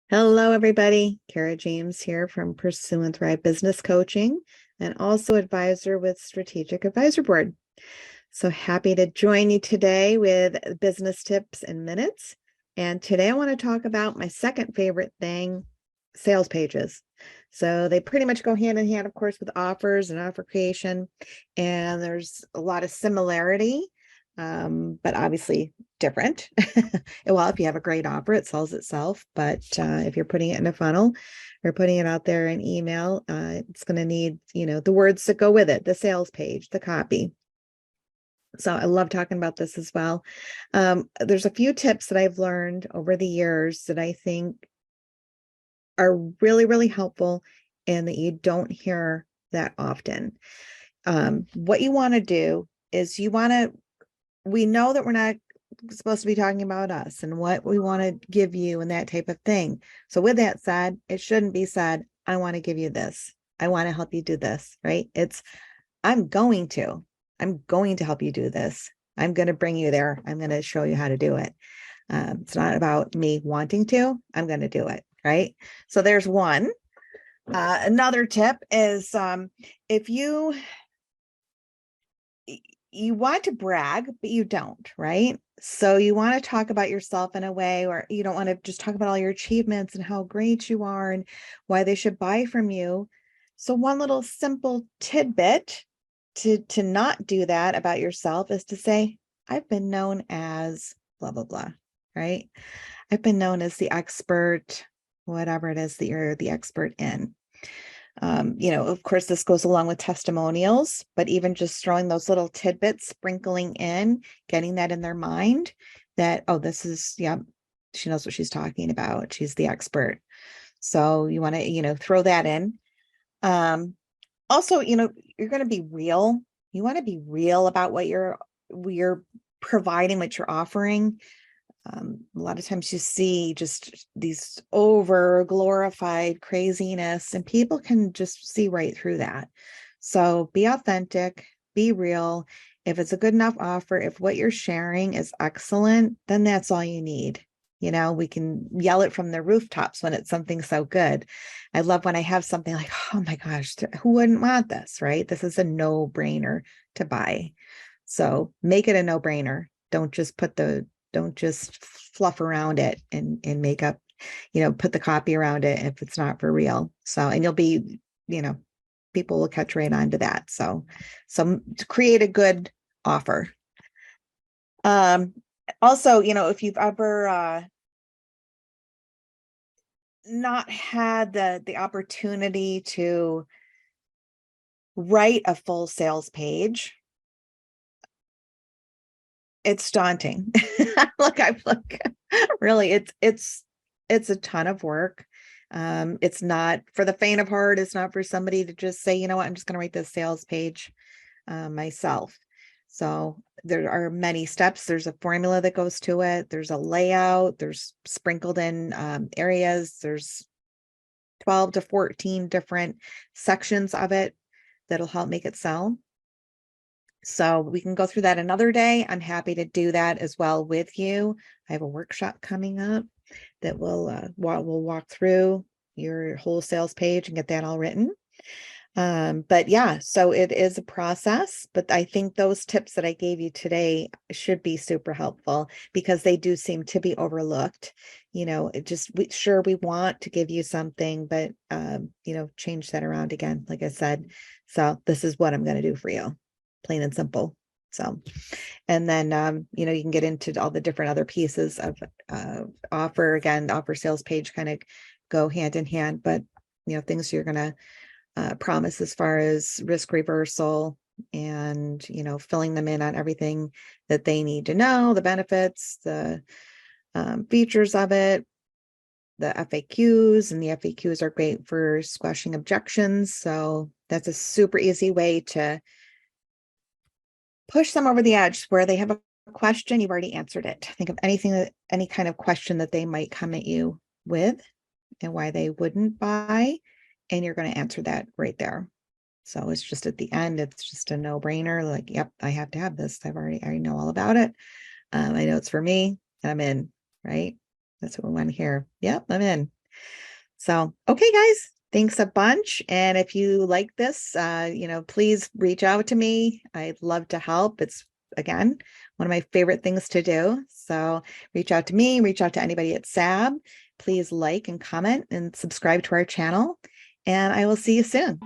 Hello, everybody. Kara James here from Pursue and Thrive Business Coaching and also advisor with Strategic Advisor Board. So happy to join you today with business tips in minutes. And today I want to talk about my second favorite thing, sales pages. So they pretty much go hand in hand, of course, with offers and offer creation. And there's a lot of similarity, but obviously different. Well, if you have a great offer, it sells itself. But if you're putting it in a funnel or putting it out there in email, it's going to need, the words that go with it, the sales page, the copy. So I love talking about this as well. There's a few tips that I've learned over the years that I think are really, really helpful and that you don't hear that often. What you want to do is we know that we're not supposed to be talking about us and what we want to give you and that type of thing. So with that said, it shouldn't be said, I want to give you this. I want to help you do this, right? It's, I'm going to help you do this. I'm going to bring you there. I'm going to show you how to do it. It's not about me wanting to, I'm going to do it. Right. So there's one. Another tip is if you want to brag, but you don't, right? So you want to talk about yourself in a way where you don't want to just talk about all your achievements and how great you are and why they should buy from you. So one little simple tidbit to not do that about yourself is to say, I've been known as blah, blah, blah, right? I've been known as the expert, whatever it is that you're the expert in. Of course, this goes along with testimonials, but even just throwing those little tidbits, sprinkling in, getting that in their mind that, oh, this is, yeah, she knows what she's talking about. She's the expert. So you want to, throw that in. Also, you're going to be real. You want to be real about what you're providing, what you're offering. A lot of times you see just these over glorified craziness and people can just see right through that. So be authentic, be real. If it's a good enough offer, if what you're sharing is excellent, then that's all you need. We can yell it from the rooftops when it's something so good. I love when I have something like, oh my gosh, who wouldn't want this, right? This is a no-brainer to buy. So make it a no-brainer. Don't just fluff around it and make up, put the copy around it if it's not for real. So, and you'll be, people will catch right on to that. So to create a good offer. Also, if you've ever not had the opportunity to write a full sales page, it's daunting. Really, it's a ton of work. It's not for the faint of heart. It's not for somebody to just say, you know what, I'm just going to write this sales page myself. So there are many steps. There's a formula that goes to it. There's a layout. There's sprinkled in areas. There's 12 to 14 different sections of it that'll help make it sell. So we can go through that another day. I'm happy to do that as well with you. I have a workshop coming up that will walk through your whole sales page and get that all written. But yeah, so it is a process, but I think those tips that I gave you today should be super helpful because they do seem to be overlooked. We want to give you something, but change that around again, like I said. So this is what I'm going to do for you, plain and simple. So, and then, you can get into all the different other pieces of offer. Again, the offer sales page kind of go hand in hand, but, things you're going to promise as far as risk reversal and, filling them in on everything that they need to know, the benefits, the features of it, the FAQs, and the FAQs are great for squashing objections. So that's a super easy way to push them over the edge where they have a question, you've already answered it. Think of any kind of question that they might come at you with and why they wouldn't buy, and you're going to answer that right there. So it's just at the end, it's just a no-brainer. Like, yep, I have to have this. I already know all about it. I know it's for me and I'm in, right? That's what we want to hear. Yep, I'm in. So, okay, guys, thanks a bunch. And if you like this, please reach out to me. I'd love to help. It's, again, one of my favorite things to do. So reach out to me, reach out to anybody at SAB. Please like and comment and subscribe to our channel. And I will see you soon.